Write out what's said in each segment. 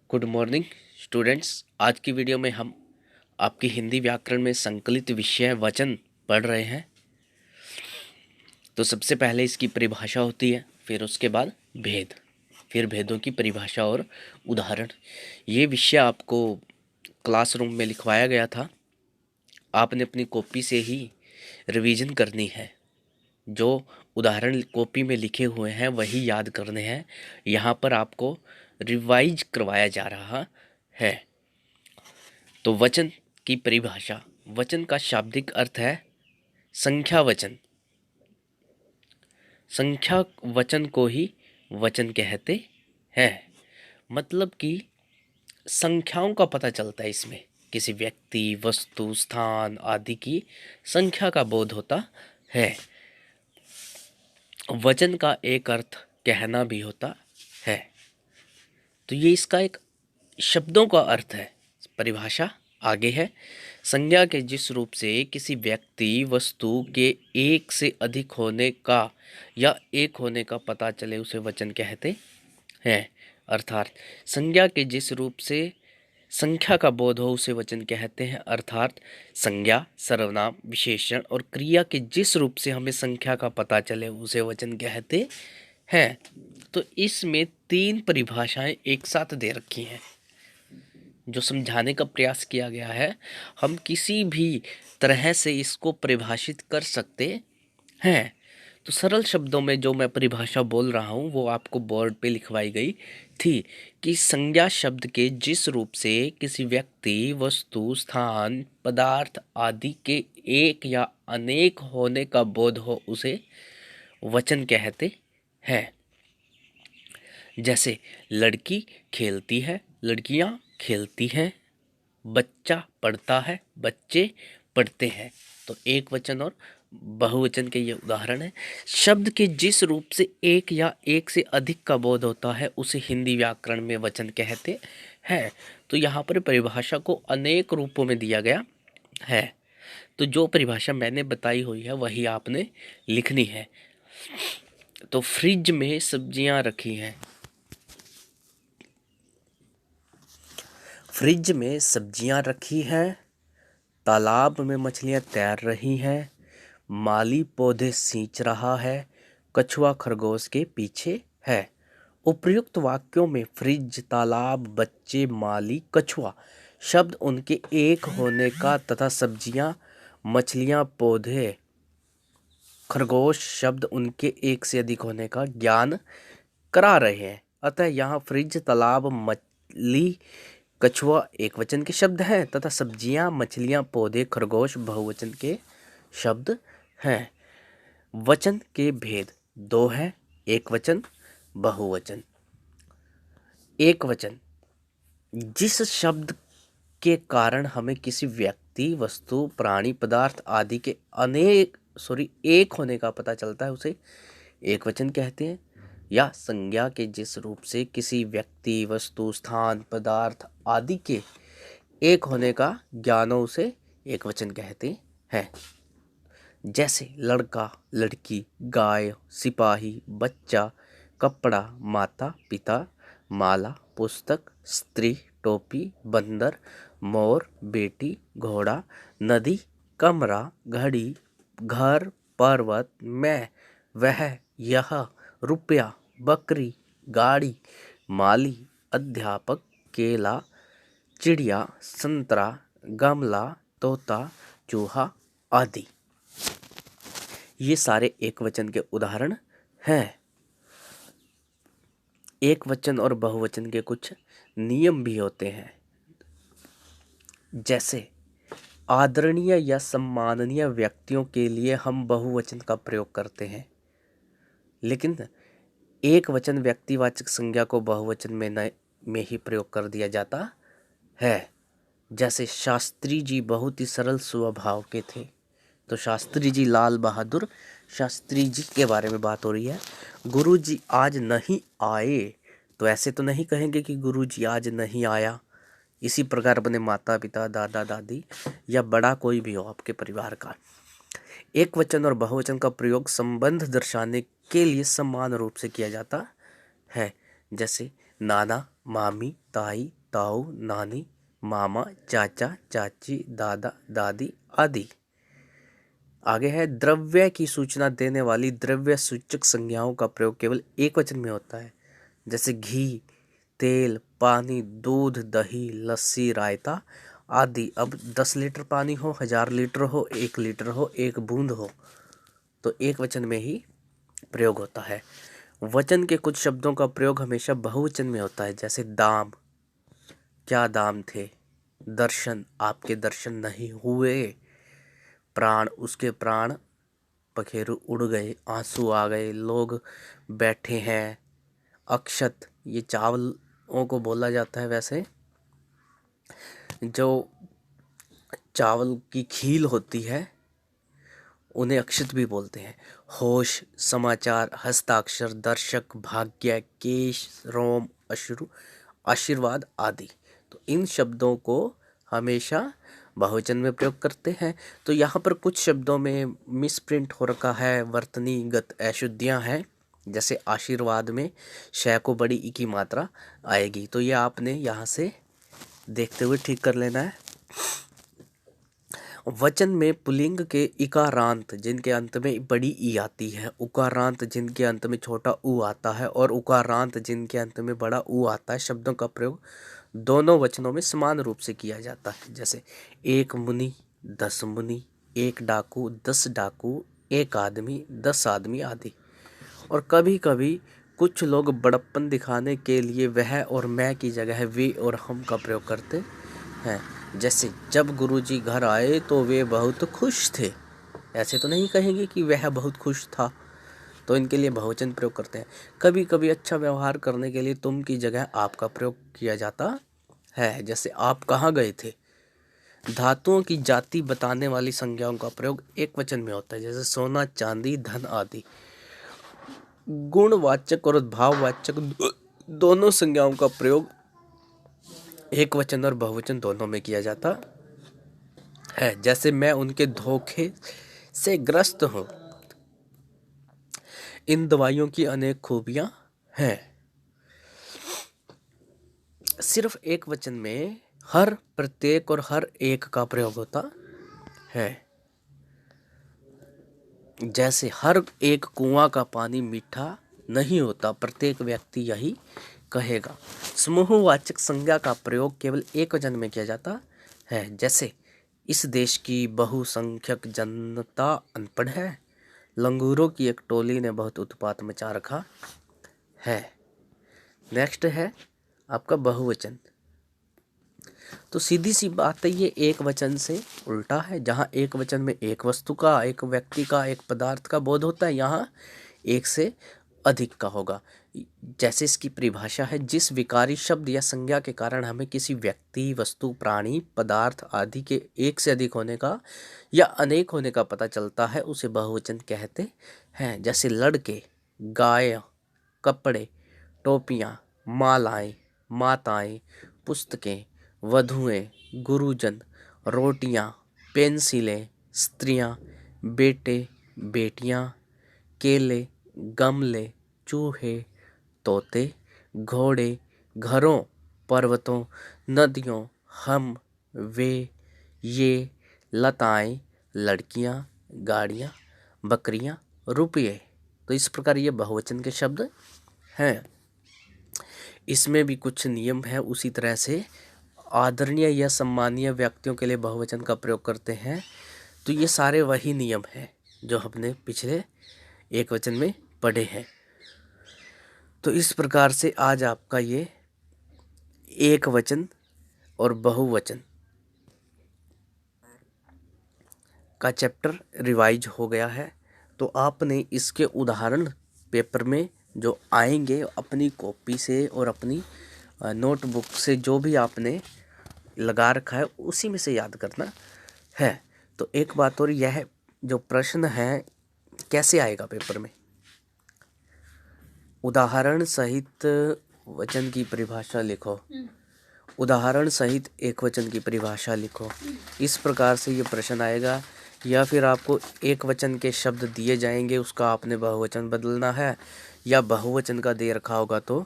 Good morning students. आज की video में हम आपकी हिंदी व्याकरण में संकलित विषय वचन पढ़ रहे हैं। तो सबसे पहले इसकी परिभाषा होती है, फिर उसके बाद भेद, फिर भेदों की परिभाषा और उदाहरण। ये विषय आपको क्लासरूम में लिखवाया गया था, आपने अपनी कॉपी से ही रिवीजन करनी है। जो उदाहरण कॉपी में लिखे हुए हैं वही याद करने हैं। यहाँ पर आपको रिवाइज करवाया जा रहा है। तो वचन की परिभाषा। वचन का शाब्दिक अर्थ है संख्या वचन। संख्या वचन को ही वचन कहते हैं। मतलब कि संख्याओं का पता चलता है इसमें, किसी व्यक्ति, वस्तु, स्थान आदि की संख्या का बोध होता है। वचन का एक अर्थ कहना भी होता है। तो ये इसका एक शब्दों का अर्थ है। परिभाषा आगे है। संज्ञा के जिस रूप से किसी व्यक्ति, वस्तु के एक से अधिक होने का या एक होने का पता चले उसे वचन कहते हैं। अर्थात संज्ञा के जिस रूप से संख्या का बोध हो उसे वचन कहते हैं। अर्थात संज्ञा, सर्वनाम, विशेषण और क्रिया के जिस रूप से हमें संख्या का पता चले उसे वचन कहते हैं। तो इसमें तीन परिभाषाएं एक साथ दे रखी हैं जो समझाने का प्रयास किया गया है। हम किसी भी तरह से इसको परिभाषित कर सकते हैं। तो सरल शब्दों में जो मैं परिभाषा बोल रहा हूँ वो आपको बोर्ड पे लिखवाई गई थी कि संज्ञा शब्द के जिस रूप से किसी व्यक्ति, वस्तु, स्थान, पदार्थ आदि के एक या अनेक होने का बोध हो उसे वचन कहते हैं। जैसे लड़की खेलती है, लड़कियां खेलती हैं, बच्चा पढ़ता है, बच्चे पढ़ते हैं। तो एक वचन और बहुवचन के ये उदाहरण है। शब्द के जिस रूप से एक या एक से अधिक का बोध होता है उसे हिंदी व्याकरण में वचन कहते हैं। तो यहाँ पर परिभाषा को अनेक रूपों में दिया गया है। तो जो परिभाषा मैंने बताई हुई है वही आपने लिखनी है। तो फ्रिज में सब्जियां रखी हैं। फ्रिज में सब्जियां रखी हैं। तालाब में मछलियां तैर रही हैं। माली पौधे सींच रहा है। कछुआ खरगोश के पीछे है। उपर्युक्त वाक्यों में फ्रिज, तालाब, बच्चे, माली, कछुआ शब्द उनके एक होने का तथा सब्जियां, मछलियां, पौधे, खरगोश शब्द उनके एक से अधिक होने का ज्ञान करा रहे हैं। अतः यहाँ फ्रिज, तालाब, मछली, कछुआ एक वचन के शब्द हैं तथा सब्जियां, मछलियां, पौधे, खरगोश बहुवचन के शब्द हैं। वचन के भेद दो हैं, एक वचन, बहुवचन। एक वचन जिस शब्द के कारण हमें किसी व्यक्ति, वस्तु, प्राणी, पदार्थ आदि के एक होने का पता चलता है उसे एक वचन कहते हैं। या संज्ञा के जिस रूप से किसी व्यक्ति, वस्तु, स्थान, पदार्थ आदि के एक होने का ज्ञान हो उसे एक वचन कहते हैं। जैसे लड़का, लड़की, गाय, सिपाही, बच्चा, कपड़ा, माता, पिता, माला, पुस्तक, स्त्री, टोपी, बंदर, मोर, बेटी, घोड़ा, नदी, कमरा, घड़ी, घर, पर्वत, मैं, वह, यह, रुपया, बकरी, गाड़ी, माली, अध्यापक, केला, चिड़िया, संतरा, गमला, तोता, चूहा आदि। ये सारे एक वचन के उदाहरण हैं। एक वचन और बहुवचन के कुछ नियम भी होते हैं। जैसे आदरणीय या सम्माननीय व्यक्तियों के लिए हम बहुवचन का प्रयोग करते हैं, लेकिन एक वचन व्यक्तिवाचक संज्ञा को बहुवचन में ही प्रयोग कर दिया जाता है। जैसे शास्त्री जी बहुत ही सरल स्वभाव के थे। तो शास्त्री जी, लाल बहादुर शास्त्री जी के बारे में बात हो रही है। गुरु जी आज नहीं आए, तो ऐसे तो नहीं कहेंगे कि गुरु जी आज नहीं आया। इसी प्रकार अपने माता पिता, दादा दादी या बड़ा कोई भी हो आपके परिवार का, एक वचन और बहुवचन का प्रयोग संबंध दर्शाने के लिए समान रूप से किया जाता है। जैसे नाना, मामी, ताई, ताऊ, नानी, मामा, चाचा, चाची, दादा, दादी आदि। आगे है, द्रव्य की सूचना देने वाली द्रव्य सूचक संज्ञाओं का प्रयोग केवल एक वचन में होता है, जैसे घी, तेल, पानी, दूध, दही, लस्सी, रायता आदि। अब 10 लीटर पानी हो, 1000 लीटर हो, 1 लीटर हो, 1 बूंद हो, तो एक वचन में ही प्रयोग होता है। वचन के कुछ शब्दों का प्रयोग हमेशा बहुवचन में होता है, जैसे दाम, क्या दाम थे, दर्शन, आपके दर्शन नहीं हुए, प्राण, उसके प्राण पखेरु उड़ गए, आंसू आ गए, लोग बैठे हैं, अक्षत, ये चावलों को बोला जाता है। वैसे जो चावल की खील होती है उन्हें अक्षत भी बोलते हैं। होश, समाचार, हस्ताक्षर, दर्शक, भाग्य, केश, रोम, अश्रु, आशीर्वाद आदि। तो इन शब्दों को हमेशा बहुवचन में प्रयोग करते हैं। तो यहाँ पर कुछ शब्दों में मिसप्रिंट हो रखा है, वर्तनीगत अशुद्धियाँ हैं, जैसे आशीर्वाद में शय को बड़ी ई की मात्रा आएगी, तो ये आपने यहाँ से देखते हुए ठीक कर लेना है। वचन में पुल्लिंग के इकारांत जिनके अंत में बड़ी ई आती है, उकारांत जिनके अंत में छोटा ऊ आता है और उकारांत जिनके अंत में बड़ा ऊ आता है, शब्दों का प्रयोग दोनों वचनों में समान रूप से किया जाता है, जैसे 1 मुनि, 10 मुनि, 1 डाकू, 10 डाकू, 1 आदमी, 10 आदमी आदि। और कभी कभी कुछ लोग बड़प्पन दिखाने के लिए वह और मैं की जगह वे और हम का प्रयोग करते हैं, जैसे जब गुरुजी घर आए तो वे बहुत खुश थे। ऐसे तो नहीं कहेंगे कि वह बहुत खुश था, तो इनके लिए बहुवचन प्रयोग करते हैं। कभी कभी अच्छा व्यवहार करने के लिए तुम की जगह आप का प्रयोग किया जाता है, जैसे आप कहाँ गए थे। धातुओं की जाति बताने वाली संज्ञाओं का प्रयोग एक वचन में होता है, जैसे सोना, चांदी, धन आदि। गुणवाचक और भाववाचक दोनों संज्ञाओं का प्रयोग एक वचन और बहुवचन दोनों में किया जाता है, जैसे मैं उनके धोखे से ग्रस्त हूं। इन दवाइयों की अनेक खूबियां हैं। सिर्फ एक वचन में हर, प्रत्येक और हर एक का प्रयोग होता है, जैसे हर एक कुआं का पानी मीठा नहीं होता, प्रत्येक व्यक्ति यही कहेगा। समूहवाचक संज्ञा का प्रयोग केवल एक वचन में किया जाता है, जैसे इस देश की बहुसंख्यक जनता अनपढ़ है, लंगूरों की एक टोली ने बहुत उत्पात मचा रखा है। नेक्स्ट है आपका बहुवचन। तो सीधी सी बात है, ये एक वचन से उल्टा है। जहाँ एक वचन में एक वस्तु का, एक व्यक्ति का, एक पदार्थ का बोध होता है, यहाँ एक से अधिक का होगा। जैसे इसकी परिभाषा है, जिस विकारी शब्द या संज्ञा के कारण हमें किसी व्यक्ति, वस्तु, प्राणी, पदार्थ आदि के एक से अधिक होने का या अनेक होने का पता चलता है, उसे बहुवचन कहते हैं। जैसे लड़के, गाय, कपड़े, टोपियाँ, मालाएं, माताएं, पुस्तकें, वधुएं, गुरुजन, रोटियां, पेंसिलें, स्त्रियां, बेटे, बेटियां, केले, गमले, चूहे, तोते, घोड़े, घरों, पर्वतों, नदियों, हम, वे, ये, लताएं, लड़कियां, गाड़ियां, बकरियां, रुपये। तो इस प्रकार ये बहुवचन के शब्द हैं। इसमें भी कुछ नियम है। उसी तरह से आदरणीय या सम्मानीय व्यक्तियों के लिए बहुवचन का प्रयोग करते हैं। तो ये सारे वही नियम हैं जो हमने पिछले एक वचन में पढ़े हैं। तो इस प्रकार से आज आपका ये एक वचन और बहुवचन का चैप्टर रिवाइज हो गया है। तो आपने इसके उदाहरण पेपर में जो आएंगे, अपनी कॉपी से और अपनी नोटबुक से जो भी आपने लगा रखा है उसी में से याद करना है। तो एक बात और, यह जो प्रश्न है कैसे आएगा पेपर में, उदाहरण सहित वचन की परिभाषा लिखो, उदाहरण सहित एक वचन की परिभाषा लिखो, इस प्रकार से ये प्रश्न आएगा। या फिर आपको एक वचन के शब्द दिए जाएंगे, उसका आपने बहुवचन बदलना है, या बहुवचन का दे रखा होगा तो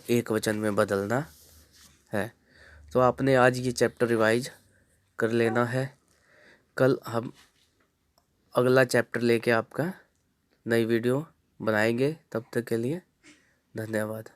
एक वचन में बदलना है। तो आपने आज ये चैप्टर रिवाइज कर लेना है। कल हम अगला चैप्टर लेके आपका नई वीडियो बनाएंगे। तब तक के लिए धन्यवाद।